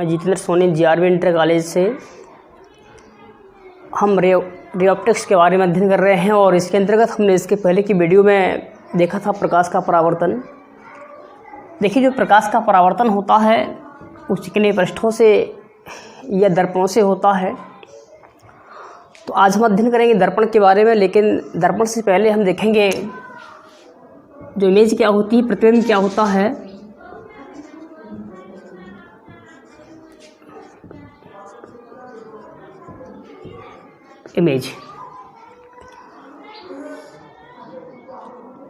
मैं Jitendra Soni GRV inter college से। हम रे ऑप्टिक्स के बारे में अध्ययन कर रहे हैं और इसके अंतर्गत हमने इसके पहले की वीडियो में देखा था प्रकाश का परावर्तन। देखिए, जो प्रकाश का परावर्तन होता है वो चिकने पृष्ठों से या दर्पणों से होता है। तो आज हम अध्ययन करेंगे दर्पण के बारे में, लेकिन दर्पण से पहले हम देखेंगे जो इमेज क्या होती है, प्रतिबिंब क्या होता है। इमेज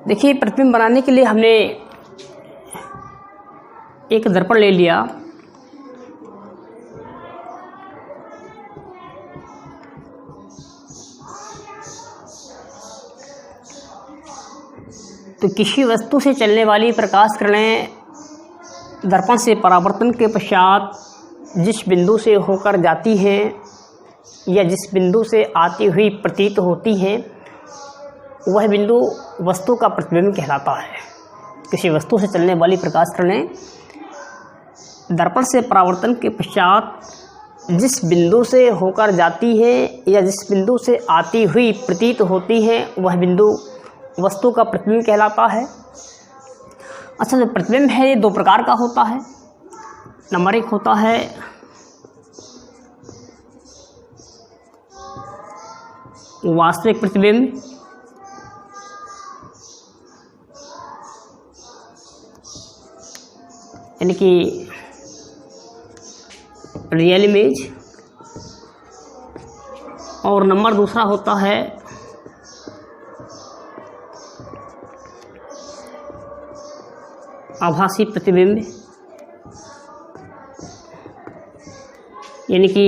देखिए, प्रतिबिंब बनाने के लिए हमने एक दर्पण ले लिया। तो किसी वस्तु से चलने वाली प्रकाश किरणें दर्पण से परावर्तन के पश्चात जिस बिंदु से होकर जाती हैं या जिस बिंदु से आती हुई प्रतीत होती हैं, वह बिंदु वस्तु का प्रतिबिंब कहलाता है। किसी वस्तु से चलने वाली प्रकाश किरणें दर्पण से परावर्तन के पश्चात जिस बिंदु से होकर जाती है या जिस बिंदु से आती हुई प्रतीत होती है, वह बिंदु वस्तु का प्रतिबिंब कहलाता है। अच्छा, जो प्रतिबिंब है ये दो प्रकार का होता है। नंबर एक होता है वास्तविक प्रतिबिंब, यानी कि रियल इमेज, और नंबर दूसरा होता है आभासी प्रतिबिंब, यानी कि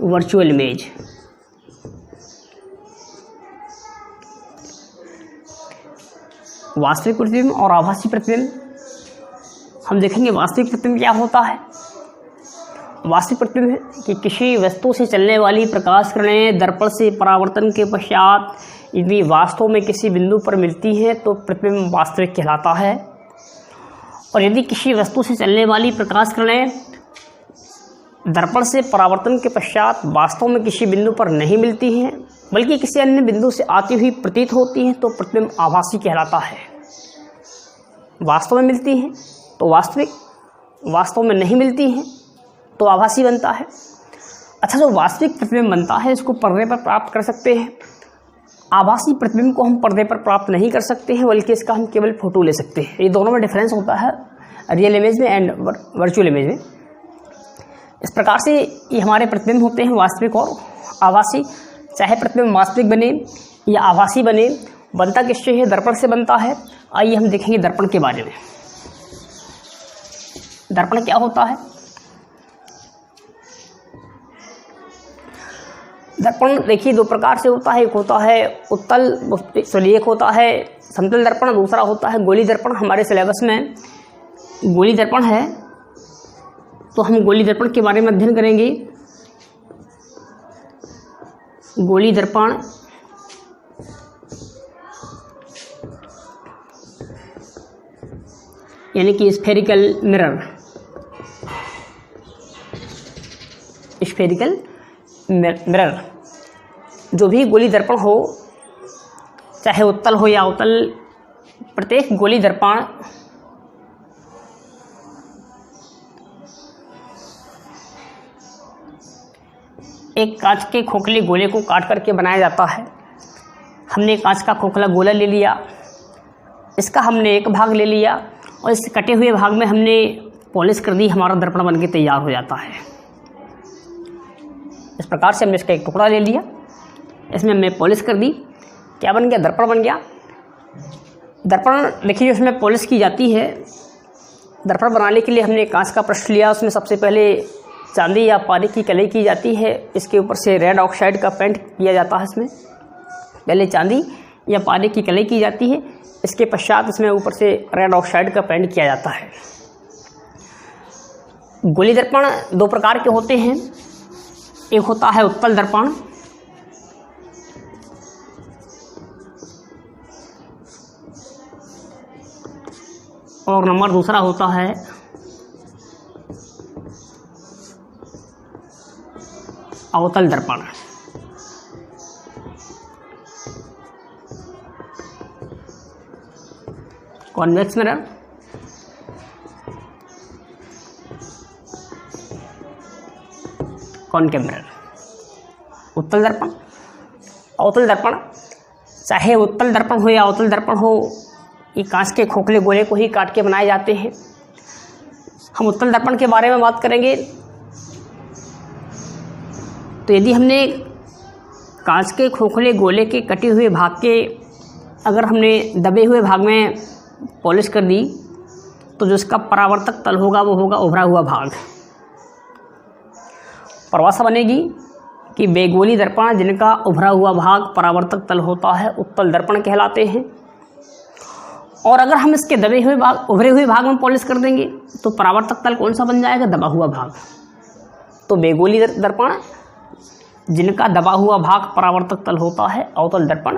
वर्चुअल इमेज। वास्तविक प्रतिबिंब और आभासी प्रतिबिंब हम देखेंगे। वास्तविक प्रतिबिंब क्या होता है? वास्तविक प्रतिबिंब है कि किसी वस्तु से चलने वाली प्रकाश किरणें दर्पण से परावर्तन के पश्चात यदि वास्तव में किसी बिंदु पर मिलती हैं तो प्रतिबिंब वास्तविक कहलाता है। और यदि किसी वस्तु से चलने वाली प्रकाश किरणें दर्पण से परावर्तन के पश्चात वास्तव में किसी बिंदु पर नहीं मिलती हैं बल्कि किसी अन्य बिंदु से आती हुई प्रतीत होती हैं तो प्रतिबिंब आभासी कहलाता है। वास्तव में मिलती हैं तो वास्तविक, वास्तव में नहीं मिलती हैं तो आभासी बनता है। अच्छा, जो वास्तविक प्रतिबिंब बनता है इसको पर्दे पर प्राप्त कर सकते हैं। आभासी प्रतिबिंब को हम पर्दे पर प्राप्त नहीं कर सकते हैं, बल्कि इसका हम केवल फोटो ले सकते हैं। ये दोनों में डिफरेंस होता है रियल इमेज में एंड वर्चुअल इमेज में। इस प्रकार से ये हमारे प्रतिबिंब होते हैं, वास्तविक और आभासी। चाहे प्रतिबिंब वास्तविक बने या आभासी बने, बनता किससे है? दर्पण से बनता है। आइए हम देखेंगे दर्पण के बारे में। दर्पण क्या होता है? दर्पण देखिए दो प्रकार से होता है। एक होता है एक होता है समतल दर्पण, दूसरा होता है गोली दर्पण। हमारे सिलेबस में गोली दर्पण है तो हम गोली दर्पण के बारे में अध्ययन करेंगे। गोली दर्पण यानी कि स्फेरिकल मिरर। स्फेरिकल मिरर, जो भी गोली दर्पण हो, चाहे उत्तल हो या अवतल, प्रत्येक गोली दर्पण एक कांच के खोखले गोले को काट करके बनाया जाता है। हमने कांच का खोखला गोला ले लिया, इसका हमने एक भाग ले लिया और इस कटे हुए भाग में हमने पॉलिश कर दी, हमारा दर्पण बनके तैयार हो जाता है। इस प्रकार से हमने इसका एक टुकड़ा ले लिया, इसमें हमने पॉलिश कर दी, क्या बन गया? दर्पण बन गया। दर्पण देखिए उसमें पॉलिश की जाती है। दर्पण बनाने के लिए हमने कांच का पृष्ठ लिया, उसमें सबसे पहले चांदी या पानी की कलई की जाती है। इसके ऊपर से रेड ऑक्साइड का पेंट किया जाता है। इसमें पहले चांदी या पानी की कलई की जाती है, इसके पश्चात इसमें ऊपर से रेड ऑक्साइड का पेंट किया जाता है। गोली दर्पण दो प्रकार के होते हैं। एक होता है उत्तल दर्पण, और नंबर दूसरा होता है अवतल दर्पण। Convex mirror, concave mirror. उत्तल दर्पण, अवतल दर्पण, चाहे उत्तल दर्पण हो या अवतल दर्पण हो, ये कांच के खोखले गोले को ही काट के बनाए जाते हैं। हम उत्तल दर्पण के बारे में बात करेंगे तो यदि हमने कांच के खोखले गोले के कटे हुए भाग के अगर हमने दबे हुए भाग में पॉलिश कर दी तो जो इसका परावर्तक तल होगा वो होगा उभरा हुआ भाग। परिभाषा बनेगी कि बेगोली दर्पण जिनका उभरा हुआ भाग परावर्तक तल होता है उत्तल दर्पण कहलाते हैं। और अगर हम इसके दबे हुए भाग उभरे हुए भाग में पॉलिश कर देंगे तो परावर्तक तल कौन सा बन जाएगा? दबा हुआ भाग। तो बेगोली दर्पण जिनका दबा हुआ भाग परावर्तक तल होता है अवतल दर्पण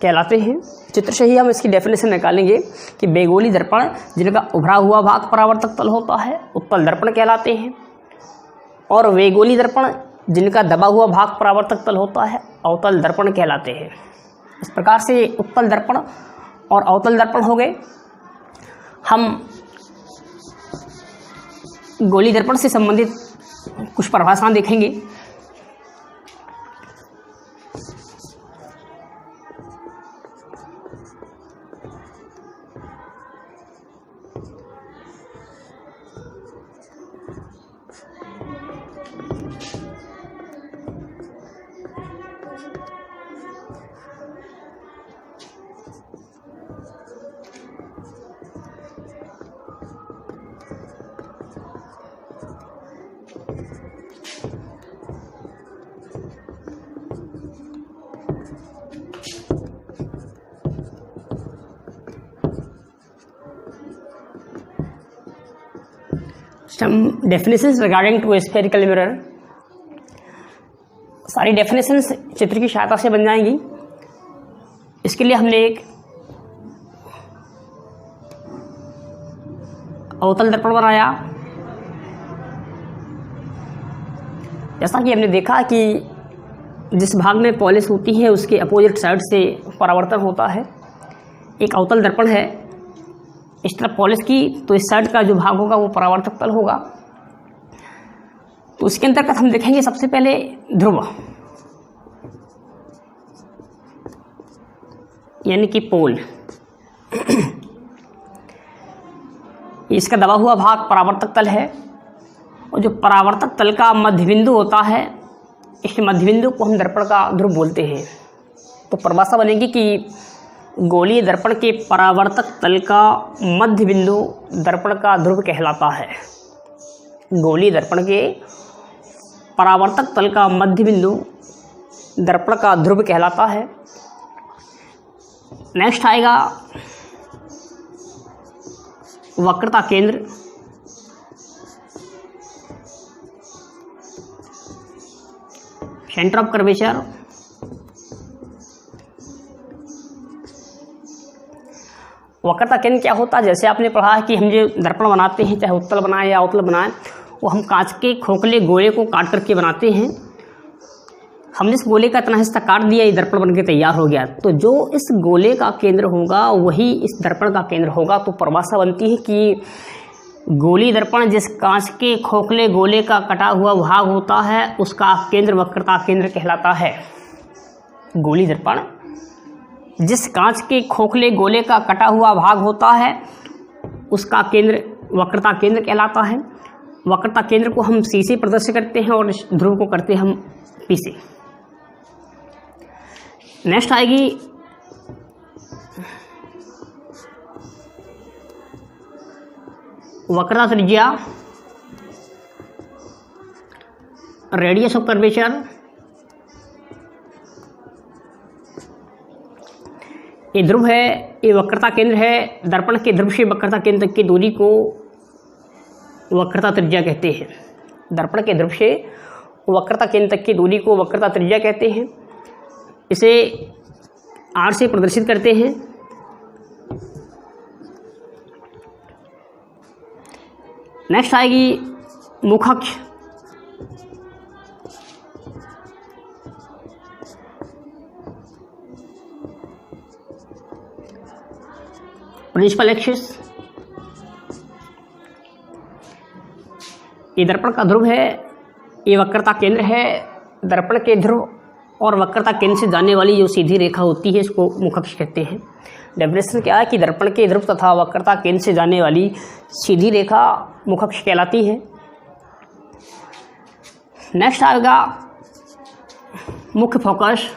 कहलाते हैं। चित्र से ही हम इसकी डेफिनेशन निकालेंगे कि बेगोली दर्पण जिनका उभरा हुआ भाग परावर्तक तल होता है उत्तल दर्पण कहलाते हैं, और वेगोली दर्पण जिनका दबा हुआ भाग परावर्तक तल होता है अवतल दर्पण कहलाते हैं। इस प्रकार से उत्तल दर्पण और अवतल दर्पण हो गए। हम गोली दर्पण से संबंधित कुछ परिभाषाएं देखेंगे। Some definitions regarding to spherical mirror। सारी डेफिनेशंस चित्र की सहायता से बन जाएंगी। इसके लिए हमने एक अवतल दर्पण बनाया। जैसा कि हमने देखा कि जिस भाग में पॉलिश होती है उसके अपोजिट साइड से परावर्तन होता है। एक अवतल दर्पण है, इस तरफ पॉलिश की तो इस साइड का जो भाग होगा वो परावर्तक तल होगा। तो इसके अंतर्गत हम देखेंगे सबसे पहले ध्रुव यानी कि पोल। इसका दबा हुआ भाग परावर्तक तल है और जो परावर्तक तल का मध्य बिंदु होता है इस मध्य बिंदु को हम दर्पण का ध्रुव बोलते हैं। तो परिभाषा बनेगी कि गोलीय दर्पण के परावर्तक तल का मध्य बिंदु दर्पण का ध्रुव कहलाता है। गोलीय दर्पण के परावर्तक तल का मध्य बिंदु दर्पण का ध्रुव कहलाता है। नेक्स्ट आएगा वक्रता केंद्र। Centre of curvature. वक्रता केंद्र क्या होता है? जैसे आपने पढ़ा है कि हम जो दर्पण बनाते हैं चाहे उत्तल बनाए या अवतल बनाए वो हम कांच के खोखले गोले को काट करके बनाते हैं। हमने इस गोले का इतना हिस्सा काट दिया, ये दर्पण बनके तैयार हो गया। तो जो इस गोले का केंद्र होगा वही इस दर्पण का केंद्र होगा। तो परिभाषा बनती है कि गोली दर्पण जिस कांच के खोखले गोले का कटा हुआ भाग होता है उसका केंद्र वक्रता केंद्र कहलाता है। गोली दर्पण जिस कांच के खोखले गोले का कटा हुआ भाग होता है उसका केंद्र वक्रता केंद्र कहलाता है। वक्रता केंद्र को हम सी से प्रदर्शित करते हैं और ध्रुव को करते हैं हम पी से। नेक्स्ट आएगी वक्रता त्रिज्या, रेडियस ऑफ कर्वेचर। ये ध्रुव है, ये वक्रता केंद्र है। दर्पण के ध्रुव से वक्रता केंद्र तक की दूरी को वक्रता त्रिज्या कहते हैं। दर्पण के ध्रुव से वक्रता केंद्र तक की दूरी को वक्रता त्रिज्या कहते हैं। इसे आर से प्रदर्शित करते हैं। नेक्स्ट आएगी मुखाक्ष। प्रिंसिपल एक्सिस, ये दर्पण का ध्रुव है, ये वक्रता केंद्र है। दर्पण के ध्रुव और वक्रता केंद्र से जाने वाली जो सीधी रेखा होती है इसको मुखअक्ष कहते हैं। डेफिनेशन क्या है कि दर्पण के ध्रुव तथा वक्रता केंद्र से जाने वाली सीधी रेखा मुखअक्ष कहलाती है। नेक्स्ट आएगा मुख्य फोकस।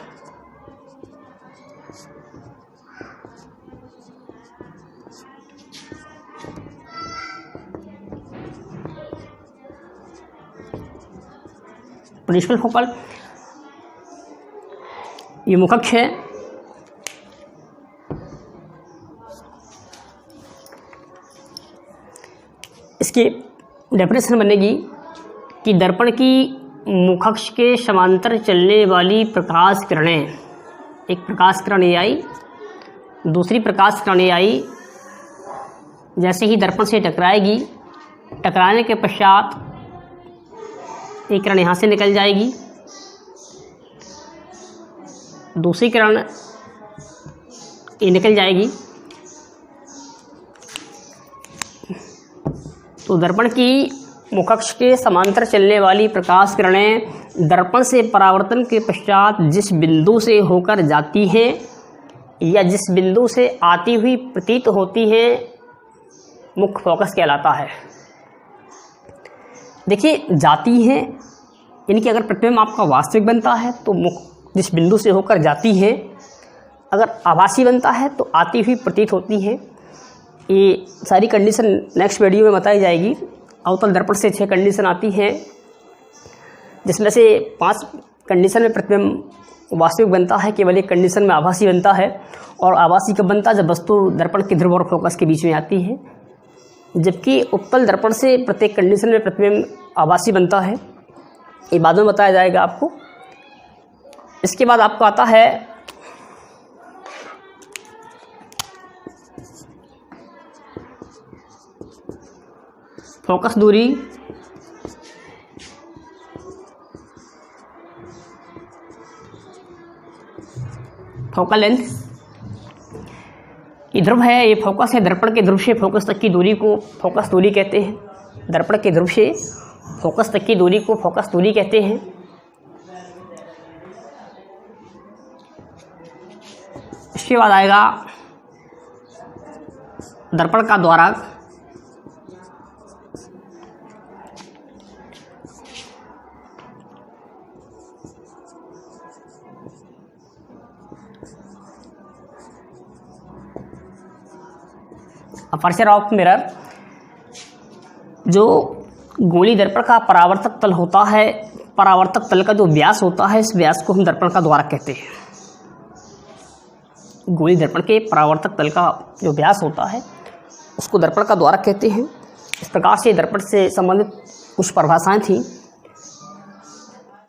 प्रिंसिपल फोकल, ये मुखअक्ष है। इसकी डेफिनेशन बनेगी कि दर्पण की मुखअक्ष के समांतर चलने वाली प्रकाश किरणें, एक प्रकाश किरण ये आई, दूसरी प्रकाश किरण ये आई, जैसे ही दर्पण से टकराएगी, टकराने के पश्चात एक किरण यहाँ से निकल जाएगी, दूसरी किरण ये निकल जाएगी। तो दर्पण की मुखअक्ष के समांतर चलने वाली प्रकाश किरणें दर्पण से परावर्तन के पश्चात जिस बिंदु से होकर जाती हैं या जिस बिंदु से आती हुई प्रतीत होती हैं, मुख्य फोकस कहलाता है। देखिए, जाती हैं यानी कि अगर प्रतिबिंब आपका वास्तविक बनता है तो जिस बिंदु से होकर जाती है, अगर आभासी बनता है तो आती हुई प्रतीत होती है। ये सारी कंडीशन नेक्स्ट वीडियो में बताई जाएगी। अवतल दर्पण से 6 कंडीशन आती हैं, जिसमें से 5 कंडीशन में प्रतिबिंब वास्तविक बनता है, केवल एक कंडीशन में आभासी बनता है। और आभासी कब बनता है? जब वस्तु दर्पण के ध्रुव और फोकस के बीच में आती है। जबकि उत्तल दर्पण से प्रत्येक कंडीशन में प्रतिबिंब आभासी बनता है, ये बाद में बताया जाएगा आपको। इसके बाद आपको आता है फोकस दूरी, फोकल लेंथ। ये ध्रुव है, ये फोकस है। दर्पण के ध्रुव से फोकस तक की दूरी को फोकस दूरी कहते हैं। दर्पण के ध्रुव से फोकस तक की दूरी को फोकस दूरी कहते हैं। इसके बाद आएगा दर्पण का द्वारक। अपर्चर ऑफ मिरर, जो गोली दर्पण का परावर्तक तल होता है, परावर्तक तल का जो व्यास होता है, इस व्यास को हम दर्पण का द्वारक कहते हैं। गोली दर्पण के परावर्तक तल का जो व्यास होता है उसको दर्पण का द्वारक कहते हैं। इस प्रकार से दर्पण से संबंधित कुछ परिभाषाएं थी।